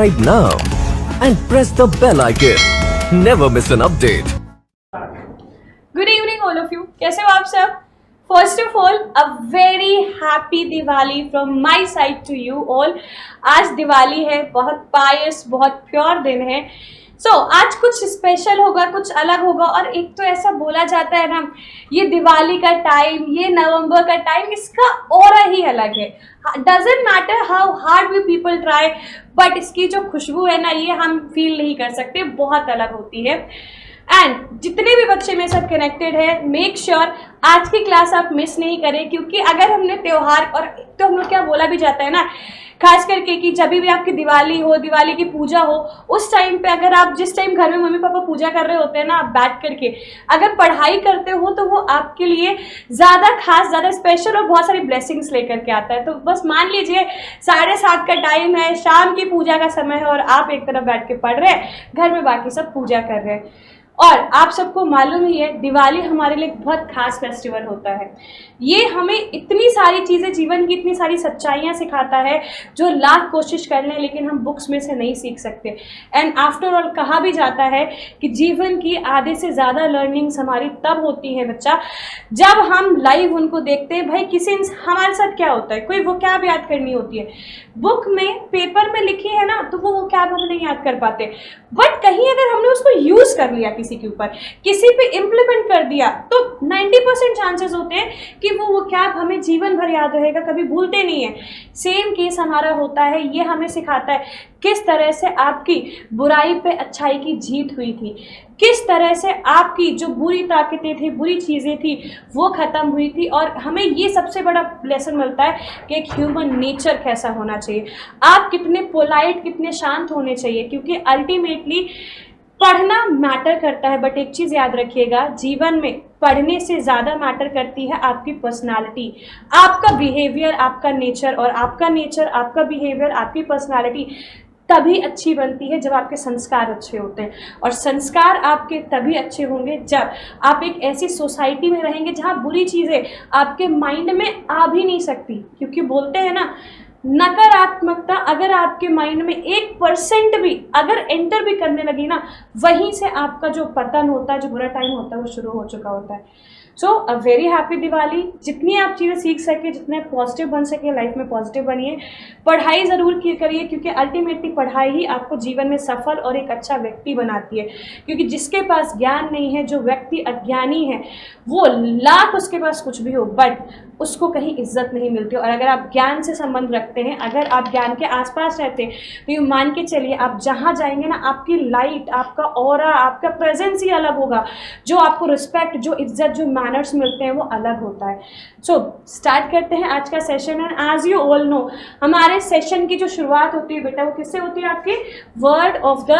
subscribe now and press the bell icon. Never miss an update. Good evening all of you, कैसे हो आप सब? First of all a very happy Diwali from my side to you all. आज दिवाली है, बहुत पायस, बहुत pure दिन है। आज कुछ स्पेशल होगा, कुछ अलग होगा। और एक तो ऐसा बोला जाता है ना, ये दिवाली का टाइम, ये नवंबर का टाइम, इसका ऑरा ही अलग है। Doesn't matter how hard we people try, but इसकी जो खुशबू है ना, ये हम फील नहीं कर सकते, बहुत अलग होती है। एंड जितने भी बच्चे मेरे साथ कनेक्टेड है, मेक श्योर आज की क्लास आप मिस नहीं करें, क्योंकि अगर हमने त्योहार, और तो हम लोग क्या बोला भी जाता है ना, खास करके कि जब भी आपकी दिवाली हो, दिवाली की पूजा हो, उस टाइम पे अगर आप जिस टाइम घर में मम्मी पापा पूजा कर रहे होते हैं ना, आप बैठ करके अगर पढ़ाई करते हो तो वो आपके लिए ज़्यादा खास, ज़्यादा स्पेशल और बहुत सारी ब्लेसिंग्स लेकर के आता है। तो बस मान लीजिए 7:30 का टाइम है, शाम की पूजा का समय है, और आप एक तरफ बैठ के पढ़ रहे हैं, घर में बाकी सब पूजा कर रहे हैं। और आप सबको मालूम ही है, दिवाली हमारे लिए बहुत खास फेस्टिवल होता है। ये हमें इतनी सारी चीज़ें, जीवन की इतनी सारी सच्चाइयाँ सिखाता है जो लाख कोशिश कर लें लेकिन हम बुक्स में से नहीं सीख सकते। एंड आफ्टर ऑल कहा भी जाता है कि जीवन की आधे से ज़्यादा लर्निंग्स हमारी तब होती है बच्चा, जब हम लाइव उनको देखते हैं। भाई किसी हमारे साथ क्या होता है, कोई वो क्या याद करनी होती है, बुक में पेपर में लिखी है ना, तो वो क्या हम नहीं याद कर पाते। बट कहीं अगर हमने उसको यूज़ कर लिया किसी के ऊपर, किसी पे इम्प्लीमेंट कर दिया, तो 90% चांसेस होते हैं कि वो क्या हमें जीवन भर याद रहेगा, कभी भूलते नहीं है। सेम केस हमारा होता है। ये हमें सिखाता है किस तरह से आपकी बुराई पे अच्छाई की जीत हुई थी, किस तरह से आपकी जो बुरी ताकतें थी, बुरी चीज़ें थी, वो ख़त्म हुई थी। और हमें ये सबसे बड़ा लेसन मिलता है कि एक ह्यूमन नेचर कैसा होना चाहिए, आप कितने पोलाइट, कितने शांत होने चाहिए, क्योंकि अल्टीमेटली पढ़ना मैटर करता है। बट एक चीज़ याद रखिएगा, जीवन में पढ़ने से ज़्यादा मैटर करती है आपकी पर्सनालिटी, आपका बिहेवियर, आपका नेचर। और आपका नेचर, आपका बिहेवियर, आपकी पर्सनालिटी तभी अच्छी बनती है जब आपके संस्कार अच्छे होते हैं। और संस्कार आपके तभी अच्छे होंगे जब आप एक ऐसी सोसाइटी में रहेंगे जहाँ बुरी चीज़ें आपके माइंड में आ भी नहीं सकती। क्योंकि बोलते हैं ना, नकारात्मकता अगर आपके माइंड में 1% भी अगर एंटर भी करने लगी ना, वहीं से आपका जो पतन होता है, जो बुरा टाइम होता है, वो शुरू हो चुका होता है। अ वेरी हैप्पी दिवाली। जितनी आप चीज़ें सीख सके, जितने पॉजिटिव बन सके लाइफ में, पॉजिटिव बनिए। पढ़ाई ज़रूर करिए, क्योंकि अल्टीमेटली पढ़ाई ही आपको जीवन में सफल और एक अच्छा व्यक्ति बनाती है। क्योंकि जिसके पास ज्ञान नहीं है, जो व्यक्ति अज्ञानी है, वो लाख उसके पास कुछ भी हो, बट उसको कहीं इज्जत नहीं मिलती। और अगर आप ज्ञान से संबंध रखते हैं, अगर आप ज्ञान के आसपास रहते हैं, तो ये मान के चलिए आप जहाँ जाएंगे ना, आपकी लाइट, आपका ऑरा, आपका प्रेजेंस ही अलग होगा। जो आपको रिस्पेक्ट, जो इज्जत, जो मैनर्स मिलते हैं, वो अलग होता है। स्टार्ट करते हैं आज का session. And as you all know, हमारे सेशन की जो शुरुआत होती है बेटा, वो किससे होती है? आपके वर्ड ऑफ द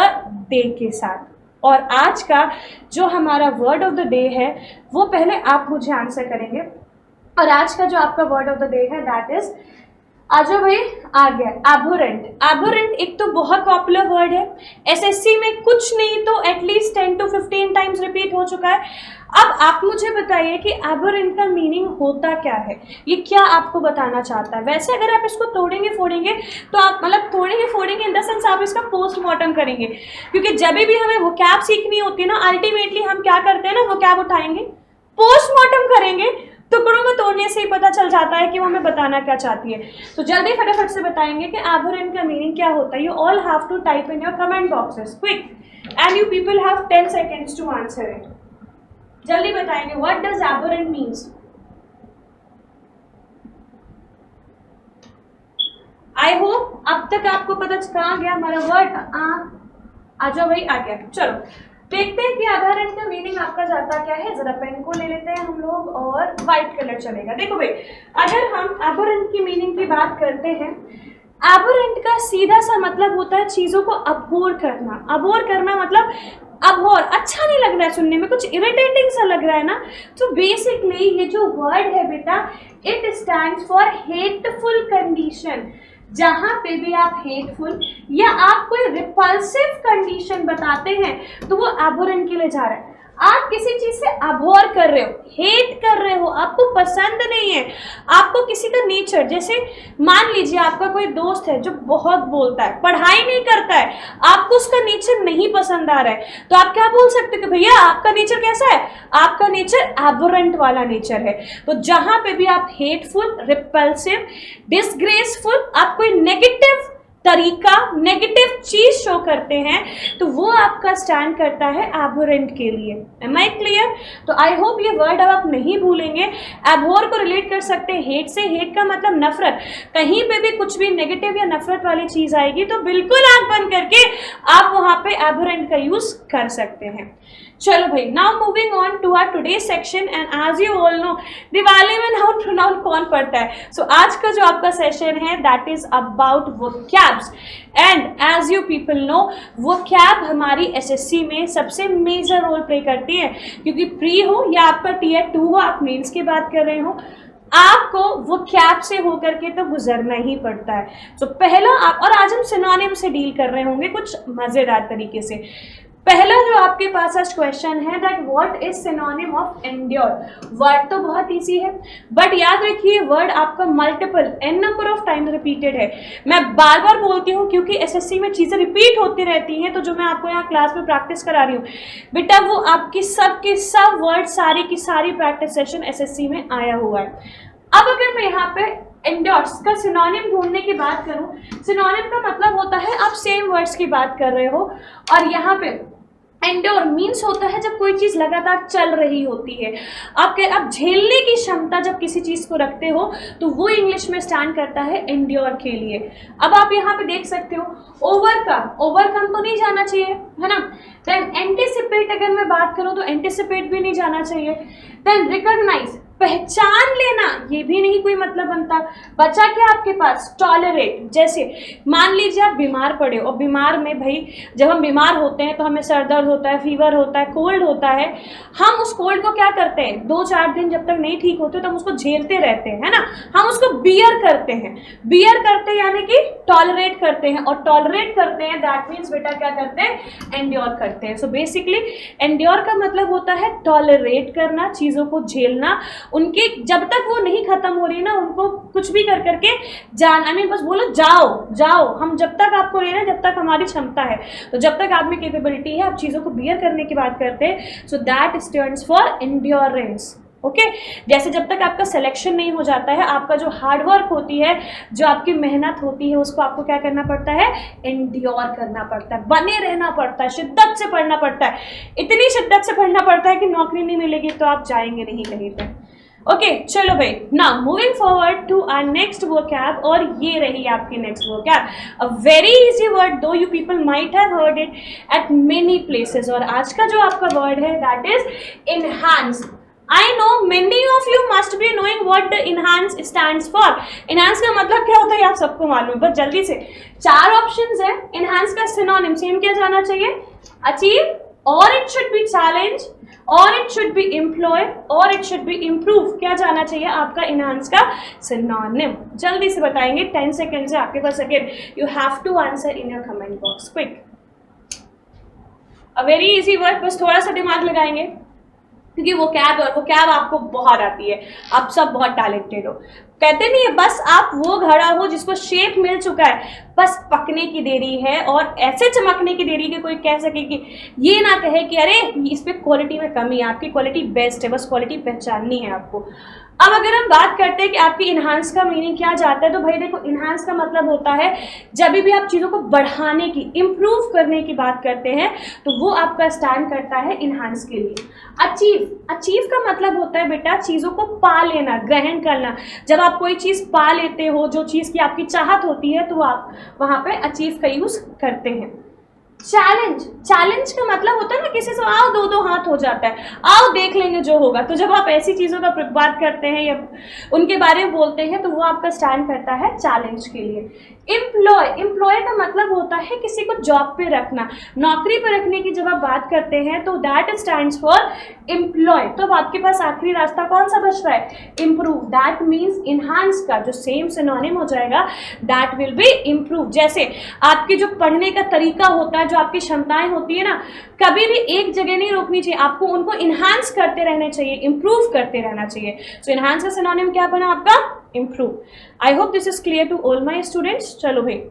डे के साथ। और आज का जो हमारा वर्ड ऑफ द डे है, वो पहले आप मुझे आंसर करेंगे। और आज का जो आपका वर्ड ऑफ द डे है, दैट इज, आजो भाई आ गया, एबोरेंट। एबोरेंट एक तो बहुत पॉपुलर वर्ड है, एसएससी में कुछ नहीं तो एटलीस्ट 10 to 15 टाइम्स रिपीट हो चुका है। अब आप मुझे बताइए कि एबोरेंट का मीनिंग होता क्या है, ये क्या आपको बताना चाहता है। वैसे अगर आप इसको तोड़ेंगे फोड़ेंगे तो आप, मतलब तोड़ेंगे फोड़ेंगे इन द सेंस आप इसका पोस्टमार्टम करेंगे। क्योंकि जब भी हमें वोकैब सीखनी होती है ना, अल्टीमेटली हम क्या करते हैं ना, वोकैब उठाएंगे, पोस्टमार्टम करेंगे, टुकड़ों में तोड़ने से ही पता चल जाता है कि वो हमें बताना क्या चाहती है। तो जल्दी फटाफट से बताएंगे कि एबोरेंट का मीनिंग क्या होता है। You all have to type in your comment boxes quick, and you people have 10 seconds to answer it. जल्दी बताएंगे, what does aberrant means? I hope अब तक आपको पता कहाँ गया हमारा वर्ड। आ जाओ भाई, आ गया। चलो देखते हैं कि एबोरेंट का मीनिंग आपका जाता क्या है। जरा पेन को ले लेते हैं हम लोग, और व्हाइट कलर चलेगा। देखो भाई, अगर हम एबोरेंट की मीनिंग की बात करते हैं, एबोरेंट का सीधा सा मतलब होता है चीज़ों को अबोर करना। अबोर करना मतलब अबोर, अच्छा नहीं लग रहा है सुनने में, कुछ इरिटेटिंग सा लग रहा है ना। तो बेसिकली ये जो वर्ड है बेटा, it stands for hateful condition. जहाँ पे भी आप हेटफुल या आप कोई रिपल्सिव कंडीशन बताते हैं, तो वो एबोरेंट के लिए जा रहा है। आप किसी चीज से अभोर कर रहे हो, हेट कर रहे हो, आपको पसंद नहीं है, आपको किसी का नेचर, जैसे मान लीजिए आपका कोई दोस्त है जो बहुत बोलता है, पढ़ाई नहीं करता है, आपको उसका नेचर नहीं पसंद आ रहा है, तो आप क्या बोल सकते हो कि भैया आपका नेचर कैसा है, आपका नेचर एबोरेंट वाला नेचर है। तो जहां पे भी आप हेटफुल, रिपल्सिव, डिसग्रेसफुल, आप कोई नेगेटिव तरीका, नेगेटिव चीज शो करते हैं, तो वो आपका स्टैंड करता है एबोरेंट के लिए। Am I clear? तो आई होप ये वर्ड अब आप नहीं भूलेंगे। एबोर को रिलेट कर सकते हैं हेट से, हेट का मतलब नफरत, कहीं पे भी कुछ भी नेगेटिव या नफरत वाली चीज आएगी तो बिल्कुल आंख बंद करके आप वहां पे एबोरेंट का यूज कर सकते हैं। चलो भाई, now moving on to our today section, and as you all know Diwali में नाउन प्रोनाउन कौन पढ़ता है। सो आज का जो आपका सेशन है that is about vocabs, and as you people know vocab हमारी एसएससी में सबसे मेजर रोल प्ले करती है, क्योंकि प्री हो या आपका टीयर 2 हो, आप मेंस की बात कर रहे हो, आपको वो कैप से होकर के तो गुजरना ही पड़ता है। तो पहला आप, और आज हम सिनोनिम से डील कर रहे होंगे कुछ मजेदार तरीके से। पहला जो आपके पास आज क्वेश्चन है that what is synonym of endure. Word तो बहुत इजी है, बट याद रखिए वर्ड आपका multiple an number of time repeated है। मैं बार बार बोलती हूँ क्योंकि एसएससी में चीजें रिपीट होती रहती हैं, तो जो मैं आपको यहाँ क्लास में प्रैक्टिस करा रही हूँ बेटा, वो आपकी सब के सब वर्ड, सारी की सारी प्रैक्टिस सेशन एसएससी में आया हुआ है। अब अगर मैं यहाँ पे एंड्योर्स का सिनोनिम ढूंढने की बात करूं, सिनोनिम का मतलब होता है आप सेम वर्ड्स की बात कर रहे हो, और यहाँ पे एंड्योर मीन्स होता है जब कोई चीज लगातार चल रही होती है, आप झेलने की क्षमता जब किसी चीज को रखते हो तो वो इंग्लिश में स्टैंड करता है एंड्योर के लिए। अब आप यहाँ पे देख सकते हो ओवरकम, ओवरकम तो नहीं जाना चाहिए, है ना। देन एंटिसिपेट, अगर मैं बात करूँ तो एंटिसिपेट भी नहीं जाना चाहिए। देन रिकॉग्नाइज, पहचान लेना, ये भी नहीं कोई मतलब बनता। बचा क्या आपके पास, टॉलरेट। जैसे मान लीजिए आप बीमार पड़े और बीमार में भाई जब हम बीमार होते हैं तो हमें सर दर्द होता है, फीवर होता है, कोल्ड होता है, हम उस कोल्ड को क्या करते हैं 2-4 दिन जब तक नहीं ठीक होते तो हम उसको झेलते रहते हैं, है ना, हम उसको बियर करते हैं। बियर करते हैं यानी कि टॉलरेट करते हैं, और टॉलरेट करते हैं दैट मीन्स बेटा क्या करते हैं, एंड्योर करते हैं। सो बेसिकली एंड्योर का मतलब होता है टॉलरेट करना, चीज़ों को झेलना, उनके जब तक वो नहीं खत्म हो रही ना उनको कुछ भी कर करके बस बोलो जाओ जाओ, हम जब तक आपको ले रहे हैं जब तक हमारी क्षमता है, तो जब तक आप में कैपेबिलिटी है आप चीज़ों को बियर करने की बात करते हैं। So that stands for endurance. Okay, जैसे जब तक आपका सिलेक्शन नहीं हो जाता है, आपका जो हार्डवर्क होती है, जो आपकी मेहनत होती है, उसको आपको क्या करना पड़ता है, एंड्योर करना पड़ता है, बने रहना पड़ता है, शिद्दत से पढ़ना पड़ता है। इतनी शिद्दत से पढ़ना पड़ता है कि नौकरी नहीं मिलेगी तो आप जाएंगे नहीं कहीं पे। ओके चलो भाई, now moving forward to our next vocab, और ये रही आपकी next vocab, a very easy word though you people might have heard it at many places. और आज का जो आपका वर्ड है that is enhance. I know many of you must be knowing what the enhance stands for. Enhance का मतलब क्या होता है आप सबको मालूम है, बस जल्दी से 4 ऑप्शंस है। enhance का सिनोनिम सेम क्या जाना चाहिए, achieve, or it should be challenge, or it should be employ, or it should be improve। क्या जाना चाहिए आपका enhance का सिनोनिम, जल्दी से बताएंगे, 10 सेकेंड है आपके पास। Again you have to answer in your comment box quick। a very easy word, बस थोड़ा सा दिमाग लगाएंगे क्योंकि वो कैब आपको बहुत आती है, आप सब बहुत टैलेंटेड हो। कहते नहीं है बस आप वो घड़ा हो जिसको शेप मिल चुका है, बस पकने की देरी है, और ऐसे चमकने की देरी कि कोई कह सके कि ये ना कहे कि अरे इस पे क्वालिटी में कमी है, आपकी क्वालिटी बेस्ट है, बस क्वालिटी पहचाननी है आपको। अब अगर हम बात करते हैं कि आपकी इन्हांस का मीनिंग क्या जाता है, तो भाई देखो इन्हांस का मतलब होता है जब भी आप चीज़ों को बढ़ाने की, इम्प्रूव करने की बात करते हैं तो वो आपका स्टैंड करता है इन्हांस के लिए। अचीव का मतलब होता है बेटा चीज़ों को पा लेना, ग्रहण करना। जब आप कोई चीज़ पा लेते हो, जो चीज़ की आपकी चाहत होती है, तो आप वहाँ पे अचीव का यूज़ करते हैं। चैलेंज का मतलब होता है ना किसी से आओ 2-2 हाथ हो जाता है, आओ देख लेंगे जो होगा। तो जब आप ऐसी चीज़ों का बात करते हैं या उनके बारे में बोलते हैं तो वो आपका स्टैंड करता है चैलेंज के लिए। एम्प्लॉय का मतलब होता है किसी को जॉब पे रखना, नौकरी पे रखने की जब आप बात करते हैं तो दैट स्टैंड्स फॉर एम्प्लॉय। तो अब आपके पास आखिरी रास्ता कौन सा बच रहा है? इम्प्रूव, दैट मीन्स इन्हांस का जो सेम सिनोनिम हो जाएगा दैट विल बी इम्प्रूव। जैसे आपके जो पढ़ने का तरीका होता है, जो आपकी क्षमताएं होती है ना, कभी भी एक जगह नहीं रोकनी चाहिए, आपको उनको इन्हांस करते रहना चाहिए, इम्प्रूव करते रहना चाहिए। सो इन्हांस का सिनोनिम क्या बना आपका? Improve. I hope this is clear to all my students. चलो भाई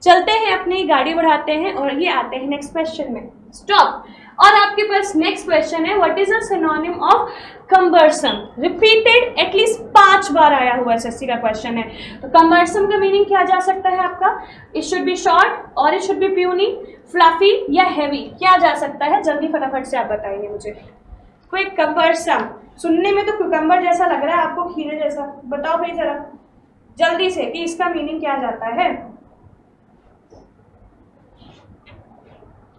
चलते हैं, अपनी गाड़ी बढ़ाते हैं और ये आते हैं नेक्स्ट क्वेश्चन में। स्टॉप। और आपके पास नेक्स्ट क्वेश्चन है, what is a synonym of कंबरसम? Repeated at least 5 बार आया हुआ एसएससी का क्वेश्चन है। तो कंबरसम का मीनिंग क्या जा सकता है आपका? इट शुड बी शॉर्ट और it should be puny, fluffy या हैवी, क्या जा सकता है? जल्दी फटाफट से आप बताइए मुझे। क्विक। कंबरसम सुनने में तो कुकम्बर जैसा लग रहा है आपको, खीरे जैसा। बताओ भाई जरा जल्दी से कि इसका मीनिंग क्या जाता है।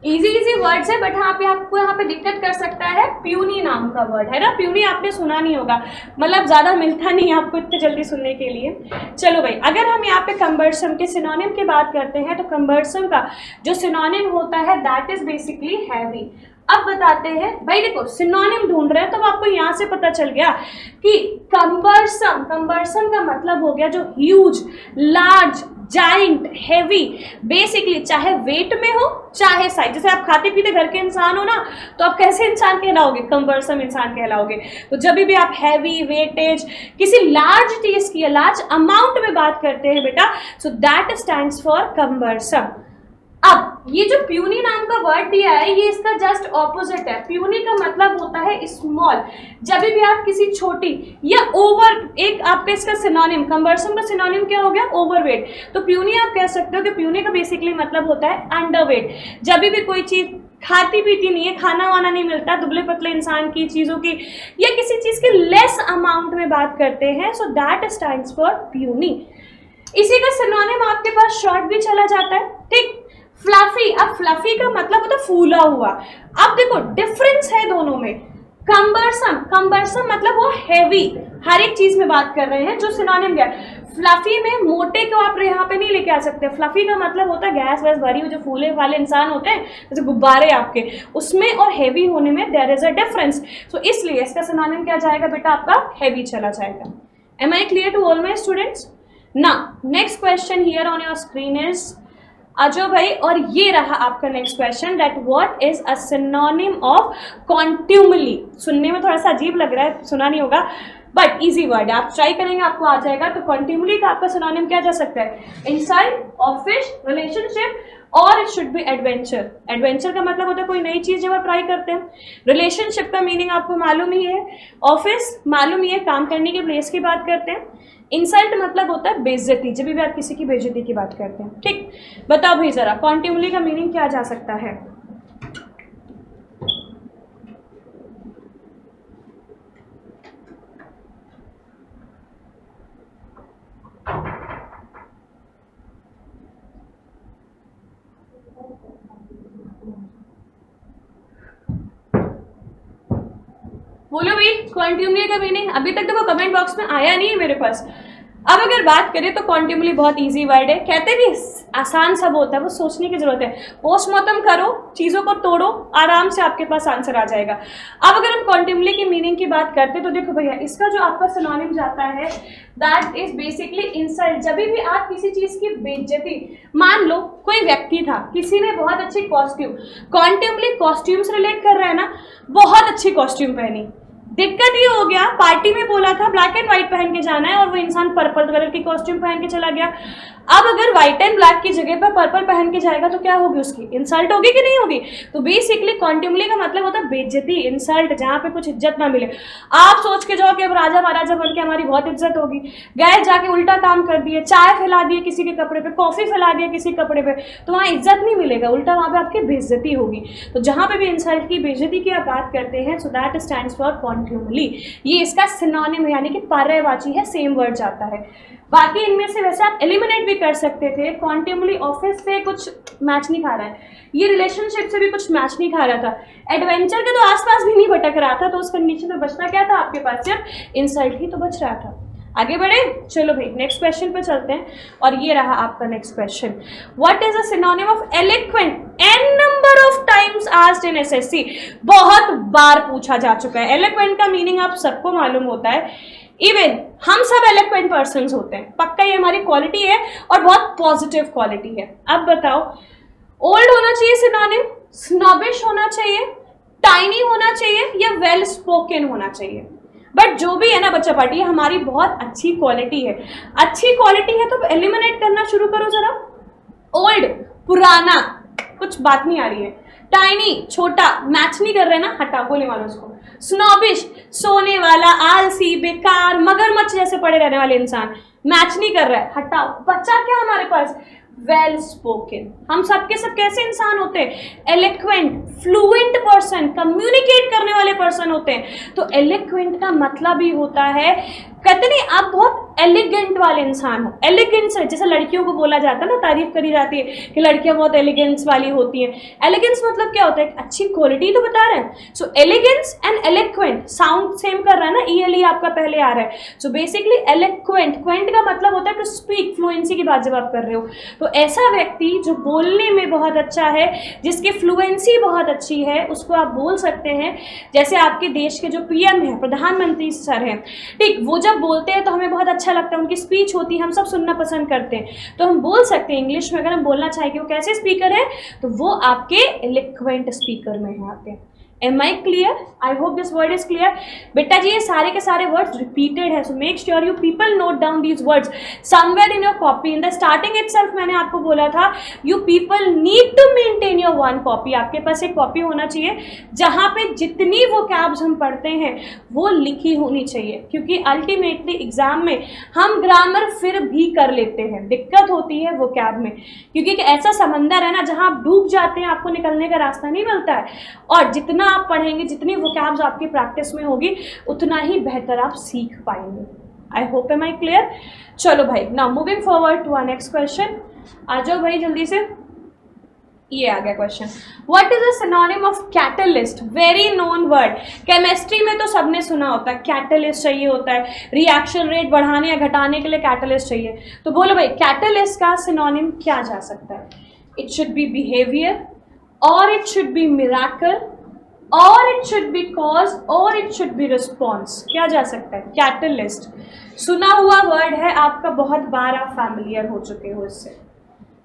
इजी वर्ड्स है, बट हाँ पे आपको यहाँ पे दिक्कत कर सकता है प्यूनी नाम का वर्ड है ना। प्यूनी आपने सुना नहीं होगा, मतलब ज़्यादा मिलता नहीं है आपको इतने जल्दी सुनने के लिए। चलो भाई, अगर हम यहाँ पे कंबरसम के सिनोनिम की बात करते हैं तो कंबरसम का जो सिनोनिम होता है दैट इज बेसिकली हैवी। अब बताते हैं भाई, देखो सिनोनिम ढूंढ रहे हैं तो आपको यहाँ से पता चल गया कि कंबरसम का मतलब हो गया जो huge, large, giant, heavy. Basically चाहे वेट में हो चाहे साइज, जैसे आप खाते पीते घर के इंसान हो ना, तो आप कैसे इंसान कहलाओगे? कंबरसम इंसान कहलाओगे। तो जब भी आप हैवी, वेटेज, किसी लार्ज चीज की, लार्ज अमाउंट में बात करते हैं बेटा, सो दैट स्टैंड्स फॉर कंबरसम। अब ये जो प्यूनी नाम का वर्ड दिया है ये इसका जस्ट ऑपोजिट है। प्यूनी का मतलब होता है स्मॉल। जब भी आप किसी छोटी या ओवर, एक आपका इसका सिनोनिम, कंबरसम का सिनोनिम क्या हो गया? ओवरवेट। तो प्यूनी आप कह सकते हो कि प्यूनी का बेसिकली मतलब होता है अंडरवेट। जब भी कोई चीज खाती पीती नहीं है, खाना वाना नहीं मिलता, दुबले पतले इंसान की चीज़ों की या किसी चीज़ के लेस अमाउंट में बात करते हैं, so that stands for puny. इसी का सिनोनिम आपके पास शॉर्ट भी चला जाता है, ठीक। फ्लफी, अब फ्लफी का मतलब होता है फूला हुआ। अब देखो डिफरेंस है दोनों में। कंबरसम मतलब वो हैवी, हर एक चीज में बात कर रहे हैं, जो सिनोनिम गया। फ्लफी में मोटे को आप यहाँ पे नहीं लेके आ सकते। फ्लफी का मतलब होता है गैस वैस भरी हुई, जो फूले वाले इंसान होते हैं जैसे गुब्बारे आपके, उसमें और हैवी होने में देयर इज अ डिफरेंस। सो इसलिए इसका सिनोनिम क्या जाएगा बेटा? आपका हैवी चला जाएगा। Am I clear to all my students? ना next question here on your screen is, अजो भाई, और ये रहा आपका next question, that what is a synonym of contumely. सुनने में थोड़ा सा अजीब लग रहा है, सुना नहीं होगा, बट इजी वर्ड है, आप ट्राई करेंगे आपको आ जाएगा। तो कॉन्ट्यूमली का आपका सिनोनिम क्या जा सकता है? इनसाइड, ऑफिस, रिलेशनशिप, और it should be adventure. Adventure का मतलब होता है कोई नई चीज जब आप ट्राई करते हैं। रिलेशनशिप का मीनिंग आपको मालूम ही है, ऑफिस मालूम ही है, काम करने के प्लेस की बात करते हैं। इंसल्ट मतलब होता है बेइज्जती, जब भी आप किसी की बेइज्जती की बात करते हैं, ठीक। बताओ भाई जरा कॉन्ट्यूमली का मीनिंग क्या जा सकता है? बोलो भाई कॉन्ट्यूमली का मीनिंग। अभी तक देखो कमेंट बॉक्स में आया नहीं है मेरे पास। अब अगर बात करें तो कॉन्ट्यूमली बहुत इजी वर्ड है, कहते हैं कि आसान सब होता है, वो सोचने की जरूरत है। पोस्टमार्टम करो, चीज़ों को तोड़ो, आराम से आपके पास आंसर आ जाएगा। अब अगर हम कॉन्ट्यूमली की मीनिंग की बात करते हैं तो देखो भैया, इसका जो आपका सिनोनिम जाता है दैट इज बेसिकली इंसल्ट। जब भी आप किसी चीज़ की बेइज्जती, मान लो कोई व्यक्ति था, किसी ने बहुत अच्छी कॉस्ट्यूम, कॉन्ट्यूमली कॉस्ट्यूम से रिलेट कर रहा है ना, बहुत अच्छी कॉस्ट्यूम पहनी, दिक्कत ये हो गया पार्टी में बोला था ब्लैक एंड व्हाइट पहन के जाना है और वो इंसान पर्पल कलर की कॉस्ट्यूम पहन के चला गया। अब अगर व्हाइट एंड ब्लैक की जगह पर पर्पल पहन के जाएगा तो क्या होगी? उसकी इंसल्ट होगी कि नहीं होगी? तो बेसिकली कॉन्ट्यूमली का मतलब होता है बेइज्जती, इंसल्ट, जहाँ पे कुछ इज्जत ना मिले। आप सोच के जाओ कि अब राजा महाराजा बन के हमारी बहुत इज्जत होगी, गए जाके उल्टा काम कर दिए, चाय फैला दिए किसी के कपड़े पे, कॉफी फैला दिया किसी कपड़े पे, तो वहाँ इज्जत नहीं मिलेगा, उल्टा वहाँ पे आपकी बेइज्जती होगी। तो जहाँ पे भी इंसल्ट की, बेइज्जती की आप बात करते हैं, सो दैट स्टैंड्स फॉर कॉन्ट्यूमली। ये इसका सिनोनिम है, यानी कि पर्यायवाची है, सेम वर्ड जाता है। बाकी इनमें से वैसे आप एलिमिनेट भी कर सकते थे। कॉन्ट्यूमली ऑफिस से कुछ मैच नहीं खा रहा है, ये रिलेशनशिप से भी कुछ मैच नहीं खा रहा था, एडवेंचर के तो आसपास भी नहीं भटक रहा था, तो उस कंडीशन में बचना क्या था आपके पास? सिर्फ इंसल्ट ही तो बच रहा था। आगे बढ़े, चलो भाई नेक्स्ट क्वेश्चन पे चलते हैं। और ये रहा आपका next question, what is a synonym of eloquent? An number of times asked in SSC, बहुत बार पूछा जा चुका है। एलोक्वेंट का मीनिंग आप सबको मालूम होता है, इवन हम सब एलोक्वेंट पर्सन्स होते हैं, पक्का ये हमारी क्वालिटी है और बहुत पॉजिटिव क्वालिटी है। अब बताओ, ओल्ड होना चाहिए सिनोनिम, स्नॉबिश होना चाहिए, टाइनी होना चाहिए, या वेल स्पोकन होना चाहिए? बट जो भी है ना बच्चा पार्टी, हमारी बहुत अच्छी क्वालिटी है। अच्छी क्वालिटी है तो एलिमिनेट करना शुरू करो जरा। ओल्ड, पुराना, कुछ बात नहीं आ रही है। टाइनी, छोटा, मैच नहीं कर रहे ना, हटा, गोली मारो उसको। स्नॉबिश, सोने वाला, आलसी, बेकार, मगरमच्छ जैसे पड़े रहने वाले इंसान, मैच नहीं कर रहा है, हटाओ। बच्चा क्या हमारे पास? Well spoken. हम सबके सब कैसे इंसान होते हैं? एलोक्वेंट, फ्लुएंट पर्सन, कम्युनिकेट करने वाले पर्सन होते हैं। तो एलोक्वेंट का मतलब ही होता है, कहते नहीं आप बहुत एलिगेंट वाले इंसान हो। एलिगेंस है, जैसे लड़कियों को बोला जाता है ना, तारीफ करी जाती है कि लड़कियां बहुत एलिगेंस वाली होती हैं। एलिगेंस मतलब क्या होता है? अच्छी क्वालिटी तो बता रहे हैं। So elegance and eloquent sound same कर रहा है ना, ई आपका पहले आ रहा है। सो बेसिकली एलोक्वेंट, क्वेंट का मतलब होता है टू स्पीक, फ्लुएंसी की बात जब आप कर रहे हो। तो ऐसा व्यक्ति जो बोलने में बहुत अच्छा है, जिसकी फ्लुएंसी बहुत अच्छी है, उसको आप बोल सकते हैं। जैसे आपके देश के जो पीएम है, प्रधानमंत्री सर हैं, ठीक, वो जब बोलते हैं तो हमें बहुत अच्छा लगता है, उनकी स्पीच होती है, हम सब सुनना पसंद करते हैं। तो हम बोल सकते हैं इंग्लिश में, अगर हम बोलना चाहें कि वो कैसे स्पीकर है, तो वो आपके एलोक्वेंट स्पीकर में आते हैं। Am I clear? I hope this word is clear. बेटा जी ये सारे के सारे words repeated है, so make sure you people note down these words somewhere in your copy. In the starting itself मैंने आपको बोला था, you people need to maintain your one copy. आपके पास एक कॉपी होना चाहिए जहाँ पे जितनी vocabs हम पढ़ते हैं वो लिखी होनी चाहिए, क्योंकि अल्टीमेटली एग्जाम में हम ग्रामर फिर भी कर लेते हैं, दिक्कत होती है vocab में, क्योंकि एक ऐसा समंदर है ना जहाँ आप डूब जाते हैं, आपको निकलने का रास्ता नहीं मिलता है। और जितना आप पढ़ेंगे, जितनी वोकैब्स आपकी प्रैक्टिस में होगी, उतना ही बेहतर आप सीख पाएंगे। I hope am I clear. चलो भाई, now moving forward to our next question. आ जाओ भाई जल्दी से, ये आ गया question, what is a synonym of catalyst? Very known word, chemistry में तो सबने सुना होता है, कैटलिस्ट चाहिए होता है, रिएक्शन रेट बढ़ाने या घटाने के लिए कैटलिस्ट चाहिए। तो बोलो भाई, कैटलिस्ट का सिनोनिम क्या जा सकता है? इट शुड बी बिहेवियर, और इट शुड बी मिराकल, और इट शुड बी कॉज, और इट शुड बी रिस्पॉन्स। क्या जा सकता है? कैटलिस्ट सुना हुआ वर्ड है आपका, बहुत बार आप फैमिलियर हो चुके हो इससे।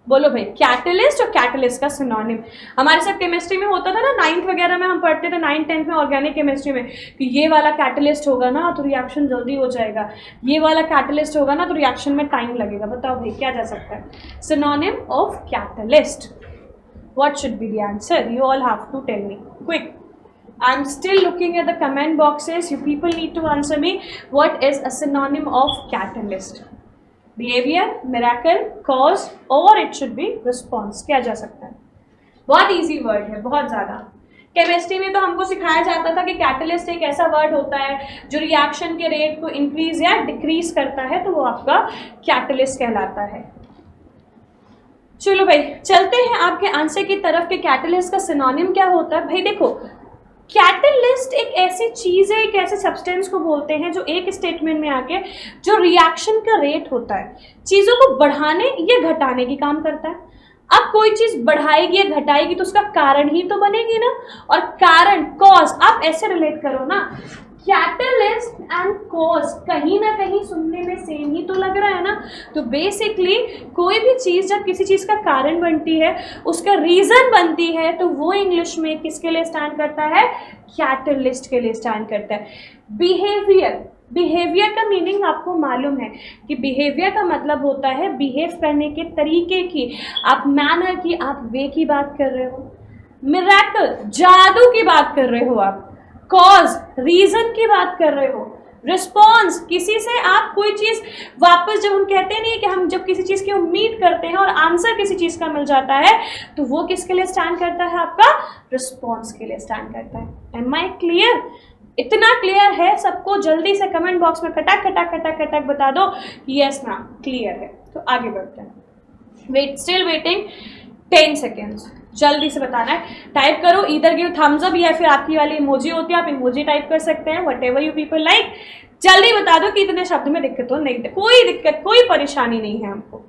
बोलो भाई, कैटलिस्ट और कैटलिस्ट का सिनोनिम। हमारे सब केमिस्ट्री में होता था ना, 9th वगैरह में हम पढ़ते थे, 9th 10th में ऑर्गेनिक केमिस्ट्री में, कि ये वाला कैटलिस्ट होगा ना तो रिएक्शन जल्दी हो जाएगा, ये वाला कैटलिस्ट होगा ना तो रिएक्शन में टाइम लगेगा। बताओ भाई क्या जा सकता है? Synonym of catalyst, what should be the answer? You all have to tell me quick. I'm still looking at the comment boxes. You people need to answer me. What is a synonym of catalyst? Behavior, miracle, cause, or it should be response. क्या जा सकता है? बहुत easy word है, बहुत ज़्यादा। Chemistry में तो हमको सिखाया जाता था कि कैटलिस्ट एक ऐसा वर्ड होता है जो रिएक्शन के रेट को इंक्रीज या डिक्रीज करता है, तो वो आपका कैटलिस्ट कहलाता है। चलो भाई चलते हैं आपके आंसर की तरफ कि कैटलिस्ट का सिनोनिम क्या होता है। भाई देखो, कैटलिस्ट एक ऐसी चीज़ है, एक ऐसे सब्सटेंस को बोलते हैं जो एक स्टेटमेंट में आके जो रिएक्शन का रेट होता है, चीज़ों को बढ़ाने या घटाने की काम करता है। अब कोई चीज़ बढ़ाएगी या घटाएगी तो उसका कारण ही तो बनेगी ना, और कारण, कॉज, आप ऐसे रिलेट करो ना, कैटलिस्ट एंड कॉज कहीं ना कहीं सुनने में सेम ही तो लग रहा है ना। तो बेसिकली कोई भी चीज़ जब किसी चीज़ का कारण बनती है, उसका रीज़न बनती है, तो वो इंग्लिश में किसके लिए स्टैंड करता है? कैटलिस्ट के लिए स्टैंड करता है। बिहेवियर, बिहेवियर का मीनिंग आपको मालूम है कि बिहेवियर का मतलब होता है बिहेव करने के तरीके की, आप मैनर की, आप वे की बात कर रहे हो। मिरेकल, जादू की बात कर रहे हो आप। कॉज, रीजन की बात कर रहे हो। रिस्पॉन्स, किसी से आप कोई चीज़ वापस, जब हम कहते नहीं कि हम जब किसी चीज़ की उम्मीद करते हैं और आंसर किसी चीज़ का मिल जाता है, तो वो किसके लिए स्टैंड करता है? आपका रिस्पॉन्स के लिए स्टैंड करता है। Am I clear? इतना क्लियर है सबको? जल्दी से कमेंट बॉक्स में कटक कटक कटक कटक बता दो यस ना क्लियर है। तो आगे बढ़ते हैं। वेट, स्टिल वेटिंग 10 सेकेंड्स, जल्दी से बताना है। टाइप करो, इधर गिव थम्स अप या फिर आपकी वाली इमोजी होती है, आप इमोजी टाइप कर सकते हैं, what ever you people like. जल्दी बता दो कि इतने शब्द में दिक्कत हो, नहीं कोई दिक्कत कोई परेशानी नहीं है हमको।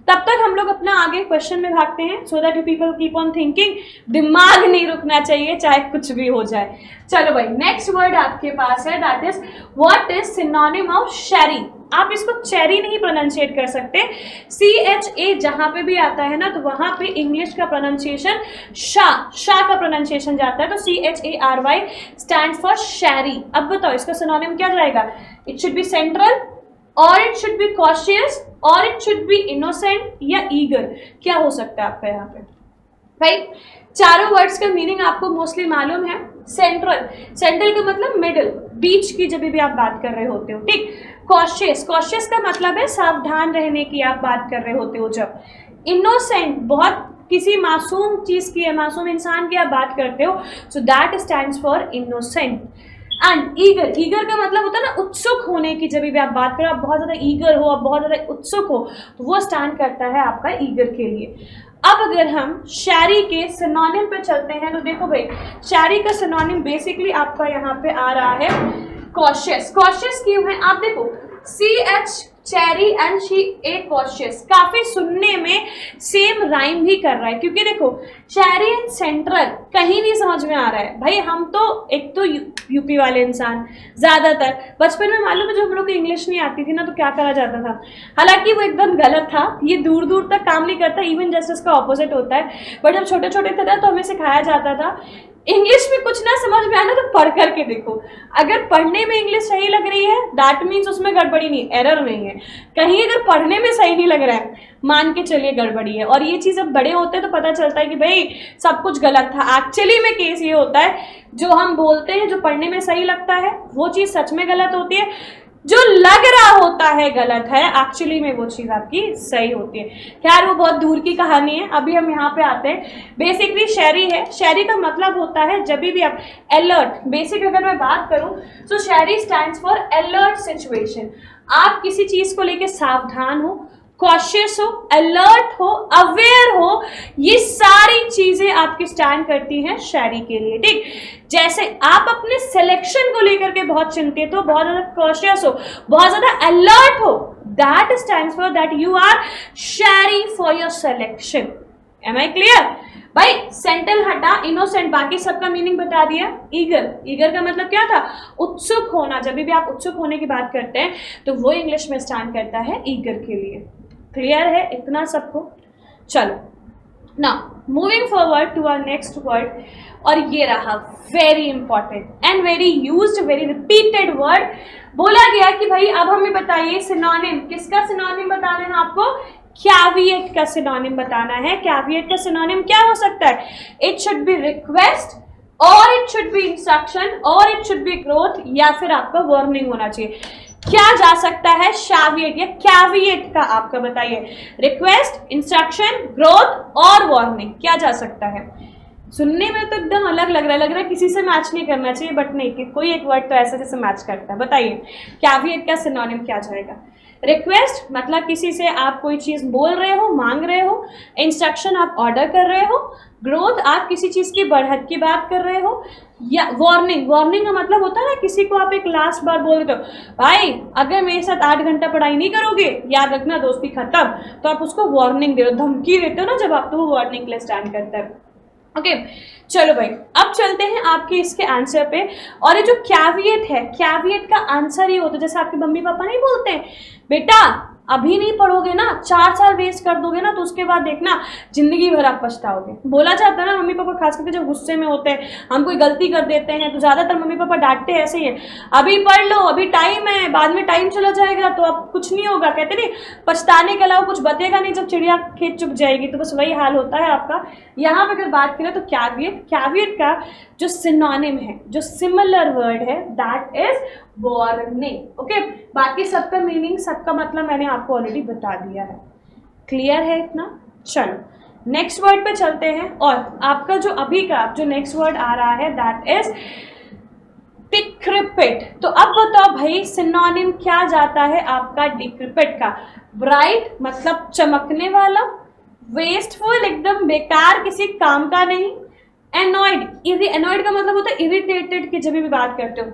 तब तक हम लोग अपना आगे क्वेश्चन में भागते हैं, so that you people keep on thinking, दिमाग नहीं रुकना चाहिए चाहे कुछ भी हो जाए। चलो भाई, नेक्स्ट वर्ड आपके पास है, that is what is synonym of शेरी। आप इसको चेरी नहीं प्रोनाउंशिएट कर सकते, CHA जहां पे भी आता है ना तो वहां पे इंग्लिश का प्रोनाउंसिएशन शा का प्रोनाउंसिएशन जाता है, तो CHARY स्टैंड फॉर शेरी। अब बताओ इसका सिनोनिम क्या जाएगा? इट शुड बी सेंट्रल, और इट शुड बी कॉशियस, और इट शुड बी इनोसेंट या ईगर। क्या हो सकता है आपका यहाँ पे भाई? चारों वर्ड्स का मीनिंग आपको मोस्टली मालूम है। सेंट्रल, सेंट्रल का मतलब मिडिल, बीच की जब भी आप बात कर रहे होते हो, ठीक। कॉशियस, कॉशियस का मतलब है सावधान रहने की आप बात कर रहे होते हो जब। इनोसेंट, बहुत किसी मासूम चीज की, मासूम इंसान की आप बात करते हो, so that stands for innocent. And eager, eager का मतलब होता है ना उत्सुक होने की, जब भी आप बात करो, आप बहुत ज़्यादा ईगर हो, आप बहुत ज़्यादा उत्सुक हो, तो वो स्टैंड करता है आपका ईगर के लिए। अब अगर हम शेरी के सिनोनिम पे चलते हैं तो देखो भाई, शेरी का सिनोनिम बेसिकली आपका यहाँ पे आ रहा है कॉशियस। कॉशियस क्यों है? आप देखो, CH cherry and she A cautious, काफी सुनने में सेम राइम ही कर रहा है, क्योंकि देखो चेरी एंड सेंट्रल कहीं नहीं समझ में आ रहा है भाई। हम तो एक तो यूपी वाले इंसान, ज्यादातर बचपन में मालूम है जब हम लोग को इंग्लिश नहीं आती थी ना तो क्या करा जाता था, हालांकि वो एकदम गलत था, ये दूर दूर तक काम नहीं करता, इवन जस्टिस का ऑपोजिट होता है। बट जब छोटे छोटे थे ना तो हमें सिखाया जाता था इंग्लिश में कुछ ना समझ में आना तो पढ़ करके देखो, अगर पढ़ने में इंग्लिश सही लग रही है दैट मीन्स उसमें गड़बड़ी नहीं, एरर नहीं है। कहीं अगर पढ़ने में सही नहीं लग रहा है, मान के चलिए गड़बड़ी है। और ये चीज़ अब बड़े होते हैं तो पता चलता है कि भाई सब कुछ गलत था। एक्चुअली में केस ये होता है, जो हम बोलते हैं जो पढ़ने में सही लगता है वो चीज़ सच में गलत होती है, जो लग रहा होता है गलत है एक्चुअली में वो चीज़ आपकी सही होती है। खैर वो बहुत दूर की कहानी है, अभी हम यहाँ पे आते हैं। बेसिकली शेरी है, शेरी का मतलब होता है जब भी आप अलर्ट, बेसिक अगर मैं बात करूँ तो शेरी स्टैंड्स फॉर अलर्ट सिचुएशन। आप किसी चीज़ को लेके सावधान हो, कॉशियस हो, अलर्ट हो, अवेयर हो, ये सारी चीजें आपकी स्टैंड करती हैं शेरी के लिए, ठीक। जैसे आप अपने सिलेक्शन को लेकर के बहुत चिंतित हो, बहुत ज्यादा कॉशियस हो, बहुत ज्यादा अलर्ट हो, that stands for that you are sorry for your selection. Am I clear भाई? सेंट्रल हटा, इनोसेंट, बाकी सबका मीनिंग बता दिया। ईगर, ईगर का मतलब क्या था? उत्सुक होना। जब भी आप उत्सुक होने की बात करते हैं तो वो इंग्लिश में स्टैंड करता है ईगर के लिए। क्लियर है इतना सबको? चलो ना, moving forward to our next word, और ये रहा very important and very used, very repeated word. बोला गया कि भाई अब हमें बताइए सिनोनिम, किसका सिनोनिम बताना है आपको? कैविएट का सिनोनिम बताना है। कैविएट का सिनोनिम क्या हो सकता है? इट शुड बी रिक्वेस्ट, और इट शुड बी इंस्ट्रक्शन, और इट शुड बी ग्रोथ, या फिर आपका वार्निंग होना चाहिए। क्या जा सकता है शाविएट या कैविएट का? आपका बताइए। रिक्वेस्ट, इंस्ट्रक्शन, ग्रोथ और वार्निंग, क्या जा सकता है? सुनने में तो एकदम अलग लग रहा है किसी से मैच नहीं करना चाहिए, बट नहीं कि कोई एक वर्ड तो ऐसा जैसे मैच करता है। बताइए कैविएट का सिनोनिम क्या जाएगा? रिक्वेस्ट मतलब किसी से आप कोई चीज़ बोल रहे हो, मांग रहे हो। इंस्ट्रक्शन आप ऑर्डर कर रहे हो। ग्रोथ आप किसी चीज़ की बढ़त की बात कर रहे हो। या वार्निंग, वार्निंग का मतलब होता है ना किसी को आप एक लास्ट बार बोल देते हो भाई अगर मेरे साथ 8 घंटा पढ़ाई नहीं करोगे याद रखना दोस्ती खत्म, तो आप उसको वार्निंग दे रहे हो, धमकी देते हो ना जब आप, तो वो वार्निंग के लिए स्टैंड करता है। ओके चलो भाई, अब चलते हैं आपके इसके आंसर पे। और ये जो कैविएट है, कैविएट का आंसर ये होता है, जैसे आपके मम्मी पापा नहीं बोलते हैं बेटा अभी नहीं पढ़ोगे ना, 4 साल वेस्ट कर दोगे ना तो उसके बाद देखना जिंदगी भर आप पछताओगे। बोला जाता है ना, मम्मी पापा खास करके जब गुस्से में होते हैं, हम कोई गलती कर देते हैं तो ज़्यादातर मम्मी पापा डांटते हैं ऐसे ही है, अभी पढ़ लो, अभी टाइम है, बाद में टाइम चला जाएगा तो अब कुछ नहीं होगा। कहते नहीं पछताने के अलावा कुछ बचेगा नहीं, जब चिड़िया खेत चुग जाएगी, तो बस वही हाल होता है आपका। यहाँ पर अगर बात करें तो कैविएट, कैविएट का जो सिनोनिम है, जो सिमिलर वर्ड है, दैट इज वार्निंग। ओके, बाकी सबका मीनिंग, सबका मतलब मैंने आपको ऑलरेडी बता दिया है। क्लियर है इतना? चलो नेक्स्ट वर्ड पे चलते हैं। और आपका जो अभी का जो नेक्स्ट वर्ड आ रहा है दैट इज डिक्रिपिट। तो अब बताओ भाई सिनोनिम क्या जाता है आपका डिक्रिपिट का? ब्राइट मतलब चमकने वाला, वेस्टफुल एकदम बेकार किसी काम का नहीं, एनॉयड, एनॉयड का मतलब होता है इरिटेटेड की जब भी बात करते हो,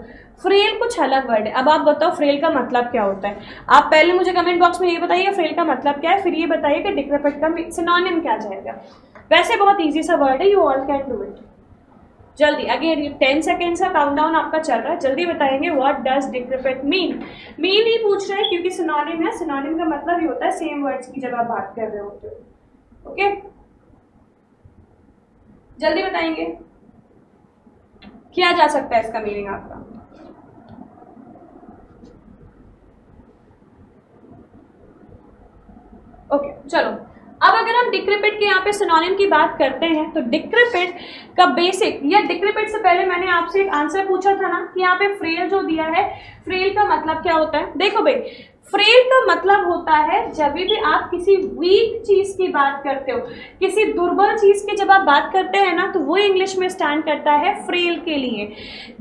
फ्रेल कुछ अलग वर्ड है। अब आप बताओ फ्रेल का मतलब क्या होता है। आप पहले मुझे कमेंट बॉक्स में ये बताइए फ्रेल का मतलब क्या है, फिर ये बताइए कि डिक्रेपिट का सिनोनिम क्या जाएगा। वैसे बहुत ईजी सा वर्ड है, you all can do it. जल्दी अगेन 10 सेकेंड्स का काउंटडाउन आपका चल रहा है, जल्दी बताएंगे व्हाट डज डिक्रेपिट मीन ही पूछ रहे हैं क्योंकि सिनोनिम है। सिनोनिम का मतलब ही होता है सेम वर्ड्स की जब आप बात कर रहे होते हो। ओके जल्दी बताएंगे क्या जा सकता है इसका मीनिंग आपका। ओके चलो, अब अगर हम डिक्रेपिट के यहाँ पे सिनोनिम की बात करते हैं तो डिक्रेपिट का बेसिक, या डिक्रेपिट से पहले मैंने आपसे एक आंसर पूछा था ना कि यहाँ पे फ्रेल जो दिया है, फ्रेल का मतलब क्या होता है। देखो भाई, फ्रेल का मतलब होता है जब भी आप किसी वीक चीज की बात करते हो, किसी दुर्बल चीज की जब आप बात करते हैं ना, तो वो इंग्लिश में स्टैंड करता है फ्रेल के लिए।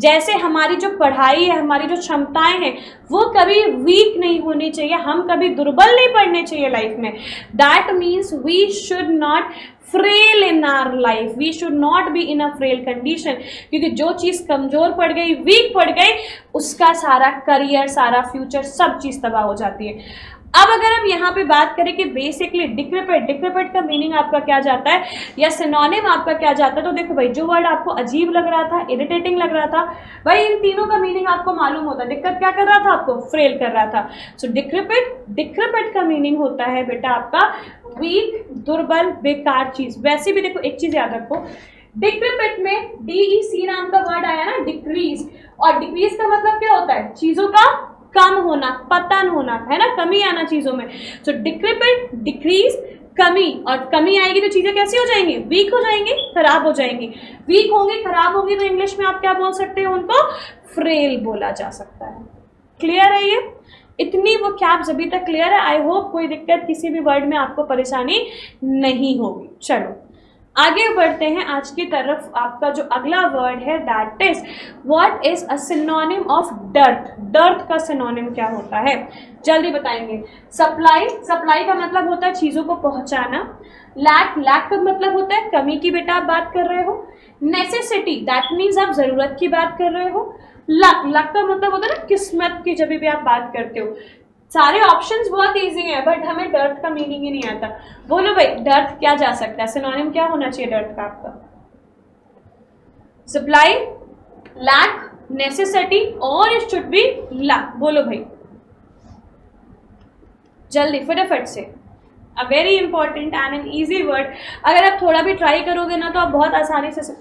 जैसे हमारी जो पढ़ाई है, हमारी जो क्षमताएं हैं, वो कभी वीक नहीं होनी चाहिए, हम कभी दुर्बल नहीं पड़ने चाहिए लाइफ में। That means we should not frail in our life, we should not be in a frail condition, क्योंकि जो चीज़ कमजोर पड़ गई, वीक पड़ गई, उसका सारा करियर, सारा फ्यूचर, सब चीज़ तबाह हो जाती है। अब अगर हम यहाँ पे बात करें कि बेसिकली डिक्रेपिट का मीनिंग आपका क्या जाता है या सिनोनिम आपका क्या जाता है, तो देखो भाई, जो वर्ड आपको अजीब लग रहा था, इरिटेटिंग लग रहा था, भाई इन तीनों का मीनिंग आपको मालूम होता है। दिक्कत क्या कर रहा था आपको, फ्रेल कर रहा था। सो डिक्रेपिट का मीनिंग होता है बेटा आपका वीक, दुर्बल, बेकार चीज। वैसे भी देखो एक चीज याद रखो, डिक्रेपिट में DEC नाम का वर्ड आया ना, डिक्रीज, और डिक्रीज का मतलब क्या होता है, चीजों का कम होना, पतन होना, है ना, कमी आना चीजों में। सो डिक्रेपिट, डिक्रीज, कमी, और कमी आएगी तो चीजें कैसी हो जाएंगी, वीक हो जाएंगी, खराब हो जाएंगी। वीक होंगी, खराब होगी, तो इंग्लिश में आप क्या बोल सकते हो, उनको फ्रेल बोला जा सकता है। क्लियर है ये? इतनी वो कैप्स अभी तक क्लियर है। आई होप कोई दिक्कत किसी भी वर्ड में आपको परेशानी नहीं होगी। चलो आगे बढ़ते हैं आज की तरफ। आपका जो अगला वर्ड है that is what is a synonym of dearth. Dearth का सिनोनिम क्या होता है, जल्दी बताएंगे। सप्लाई का मतलब होता है चीज़ों को पहुंचाना। लैक का मतलब होता है कमी की बेटा आप बात कर रहे हो। नेसेसिटी दैट मीन्स आप ज़रूरत की बात कर रहे हो। लक का मतलब होता है ना किस्मत की, जब भी आप बात करते हो। सारे ऑप्शंस बहुत इजी हैं, बट हमें डर्थ का मीनिंग ही नहीं आता। बोलो भाई, डर्थ क्या जा सकता है, सिनोनिम क्या होना चाहिए डर्थ का आपका। सप्लाई, लैक, नेसेसिटी, और इट शुड बी लक। बोलो भाई जल्दी फटाफट से। A very important and an easy word, अगर आप थोड़ा भी ट्राई करोगे ना तो आप बहुत आसानी से।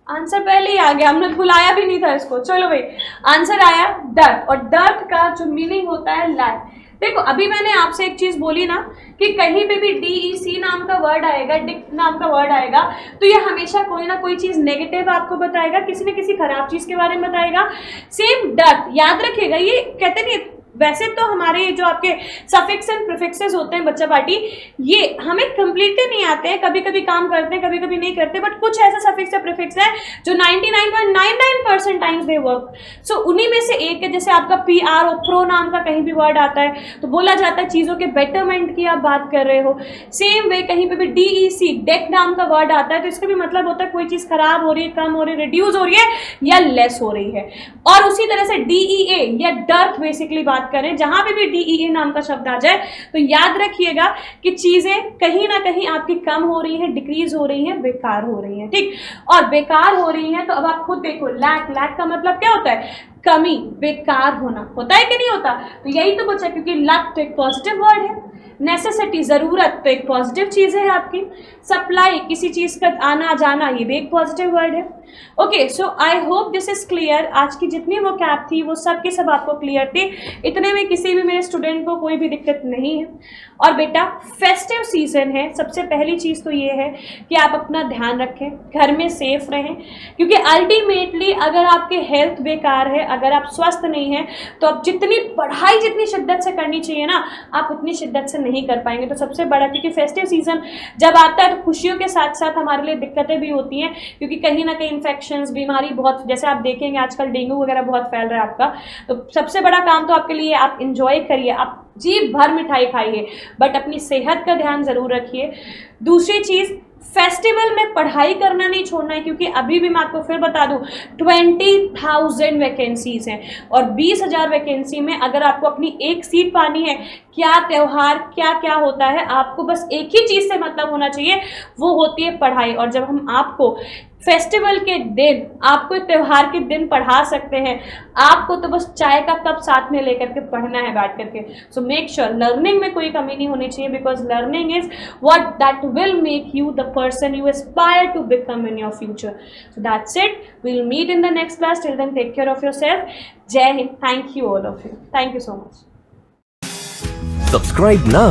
आंसर पहले ही आ गया, हमने बुलाया भी नहीं था इसको। चलो भाई, आंसर आया डर्थ, और डर्थ का जो मीनिंग होता है लैक। देखो अभी मैंने आपसे एक चीज बोली ना कि कहीं पे भी DEC नाम का वर्ड आएगा, डिक नाम का वर्ड आएगा, तो ये हमेशा कोई ना कोई चीज नेगेटिव आपको बताएगा, किसी न किसी खराब चीज के बारे में बताएगा। सेम डर्थ, याद रखिएगा, ये कहते नहीं, वैसे तो हमारे जो आपके सफिक्स एंड प्रीफिक्सेस होते हैं बच्चा पार्टी, ये हमें कंप्लीटली नहीं आते हैं, कभी कभी काम करते हैं, कभी कभी नहीं करते, बट कुछ ऐसा सफिक्स या प्रीफिक्स है जो 99.99% टाइम्स दे वर्क। सो उन्हीं में से एक है, जैसे आपका PR, प्रो नाम का कहीं भी वर्ड आता है तो बोला जाता है चीज़ों के बेटरमेंट की आप बात कर रहे हो। सेम वे कहीं पे भी DEC, डेक नाम का वर्ड आता है, तो इसका भी मतलब होता है कोई चीज़ खराब हो रही है, कम हो रही है, रिड्यूस हो रही है या लेस हो रही है। और उसी तरह से DEA या डर्थ बेसिकली बात करें, जहां पे भी DEA नाम का शब्द आ जाए तो याद रखिएगा कि चीजें कहीं ना कहीं आपकी कम हो रही हैं, डिक्रीज हो रही हैं, बेकार हो रही हैं, ठीक। और बेकार हो रही हैं तो अब आप खुद देखो, लैक का मतलब क्या होता है, कमी, बेकार होना, होता है कि नहीं होता। तो यही तो बच्चा, क्योंकि लक तो एक पॉजिटिव वर्ड है, नेसेसिटी जरूरत तो एक पॉजिटिव चीज है आपकी, सप्लाई किसी चीज का आना जाना ये भी एक पॉजिटिव वर्ड है। Okay, so I hope this is clear. आज की जितनी वो कैप थी वो सब की सब आपको क्लियर थी, इतने में किसी भी मेरे स्टूडेंट को कोई भी दिक्कत नहीं है। और बेटा फेस्टिव सीजन है, सबसे पहली चीज़ तो ये है कि आप अपना ध्यान रखें, घर में सेफ रहें, क्योंकि अल्टीमेटली अगर आपके हेल्थ बेकार है, अगर आप स्वस्थ नहीं हैं, तो आप जितनी पढ़ाई जितनी शिद्दत से करनी चाहिए ना, आप उतनी शिद्दत से नहीं कर पाएंगे। तो सबसे बड़ा, क्योंकि फेस्टिव सीजन जब आता है तो खुशियों के साथ साथ हमारे लिए दिक्कतें भी होती हैं, क्योंकि कहीं ना कहीं इन्फेक्शंस, बीमारी बहुत, जैसे आप देखेंगे आजकल डेंगू वगैरह बहुत फैल रहा है आपका। तो सबसे बड़ा काम तो आपके लिए, आप इंजॉय करिए, आप जी भर मिठाई खाइए, बट अपनी सेहत का ध्यान जरूर रखिए। दूसरी चीज़, फेस्टिवल में पढ़ाई करना नहीं छोड़ना है, क्योंकि अभी भी मैं आपको फिर बता दूं 20,000 वैकेंसीज हैं और 20,000 वैकेंसी में अगर आपको अपनी एक सीट पानी है, क्या त्यौहार क्या क्या होता है, आपको बस एक ही चीज़ से मतलब होना चाहिए, वो होती है पढ़ाई। और जब हम आपको फेस्टिवल के दिन, आपको त्यौहार के दिन पढ़ा सकते हैं, आपको तो बस चाय का कप साथ में लेकर के पढ़ना है बैठ करके। सो मेक श्योर लर्निंग में कोई कमी नहीं होनी चाहिए, because learning is what that will make you the person you aspire to become in your future. So that's it. We'll meet in the next class. Till then, take care of yourself. Jai Hind. Thank you all of you. Thank you so much. Subscribe now